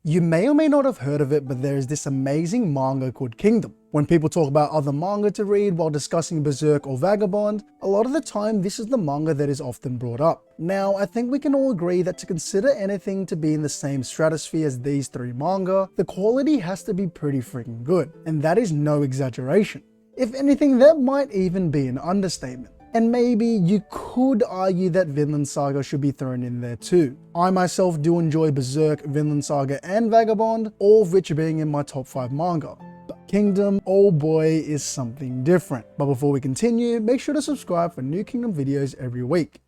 You may or may not have heard of it, but there is this amazing manga called Kingdom. When people talk about other manga to read while discussing Berserk or Vagabond, a lot of the time this is the manga that is often brought up. Now, I think we can all agree that to consider anything to be in the same stratosphere as these three manga, the quality has to be pretty freaking good, and that is no exaggeration. If anything, that might even be an understatement. And maybe you could argue that Vinland Saga should be thrown in there too. I myself do enjoy Berserk, Vinland Saga and Vagabond, all of which being in my top 5 manga. But Kingdom, oh boy, is something different. But before we continue, make sure to subscribe for new Kingdom videos every week.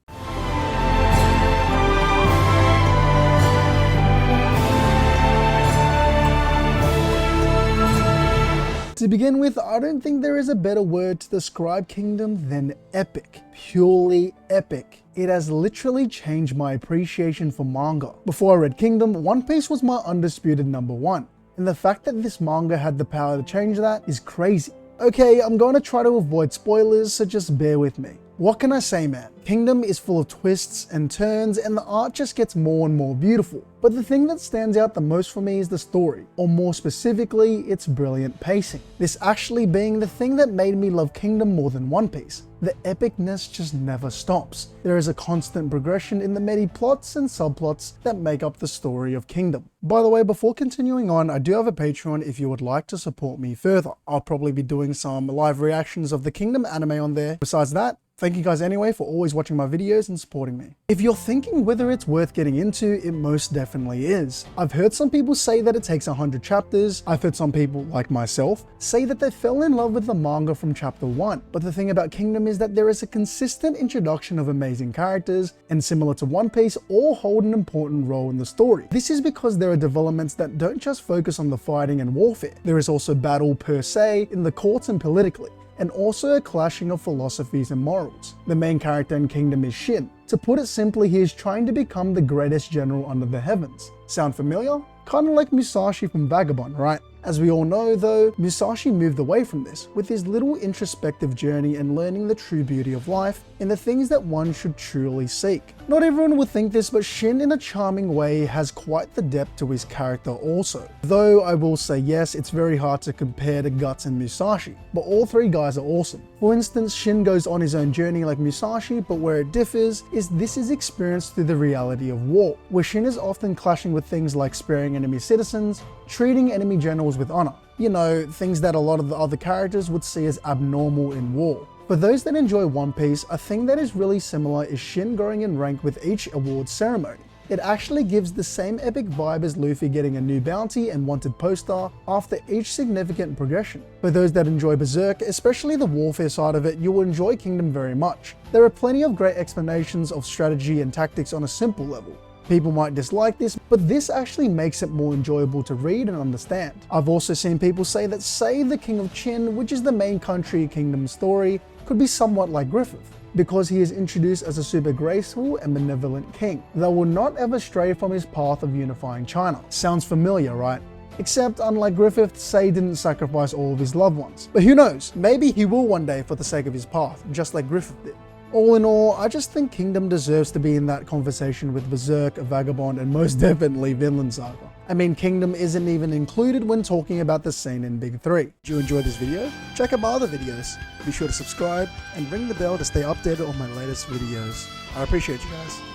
To begin with, I don't think there is a better word to describe Kingdom than epic. Purely epic. It has literally changed my appreciation for manga. Before I read Kingdom, One Piece was my undisputed number 1. And the fact that this manga had the power to change that is crazy. Okay, I'm going to try to avoid spoilers, so just bear with me. What can I say, man? Kingdom is full of twists and turns, and the art just gets more and more beautiful. But the thing that stands out the most for me is the story, or more specifically, its brilliant pacing. This actually being the thing that made me love Kingdom more than One Piece. The epicness just never stops. There is a constant progression in the many plots and subplots that make up the story of Kingdom. By the way, before continuing on, I do have a Patreon if you would like to support me further. I'll probably be doing some live reactions of the Kingdom anime on there. Besides that, thank you guys anyway for always watching my videos and supporting me. If you're thinking whether it's worth getting into, it most definitely is. I've heard some people say that it takes 100 chapters. I've heard some people, like myself, say that they fell in love with the manga from chapter 1. But the thing about Kingdom is that there is a consistent introduction of amazing characters, and similar to One Piece, all hold an important role in the story. This is because there are developments that don't just focus on the fighting and warfare. There is also battle per se in the courts and politically, and also a clashing of philosophies and morals. The main character in Kingdom is Shin. To put it simply, he is trying to become the greatest general under the heavens. Sound familiar? Kinda like Musashi from Vagabond, right? As we all know though, Musashi moved away from this with his little introspective journey and learning the true beauty of life and the things that one should truly seek. Not everyone would think this, but Shin in a charming way has quite the depth to his character also. Though I will say yes, it's very hard to compare to Guts and Musashi, but all three guys are awesome. For instance, Shin goes on his own journey like Musashi, but where it differs is this is experienced through the reality of war, where Shin is often clashing with things like sparing enemy citizens, treating enemy generals with honor. You know, things that a lot of the other characters would see as abnormal in war. For those that enjoy One Piece, a thing that is really similar is Shin growing in rank with each award ceremony. It actually gives the same epic vibe as Luffy getting a new bounty and wanted poster after each significant progression. For those that enjoy Berserk, especially the warfare side of it, you will enjoy Kingdom very much. There are plenty of great explanations of strategy and tactics on a simple level. People might dislike this, but this actually makes it more enjoyable to read and understand. I've also seen people say that the King of Chin, which is the main country Kingdom story, could be somewhat like Griffith, because he is introduced as a super graceful and benevolent king that will not ever stray from his path of unifying China. Sounds familiar, right? Except unlike Griffith, Say didn't sacrifice all of his loved ones. But who knows, maybe he will one day for the sake of his path, just like Griffith did. All in all, I just think Kingdom deserves to be in that conversation with Berserk, Vagabond, and most definitely Vinland Saga. I mean, Kingdom isn't even included when talking about the seinen big 3. Did you enjoy this video? Check out my other videos. Be sure to subscribe and ring the bell to stay updated on my latest videos. I appreciate you guys.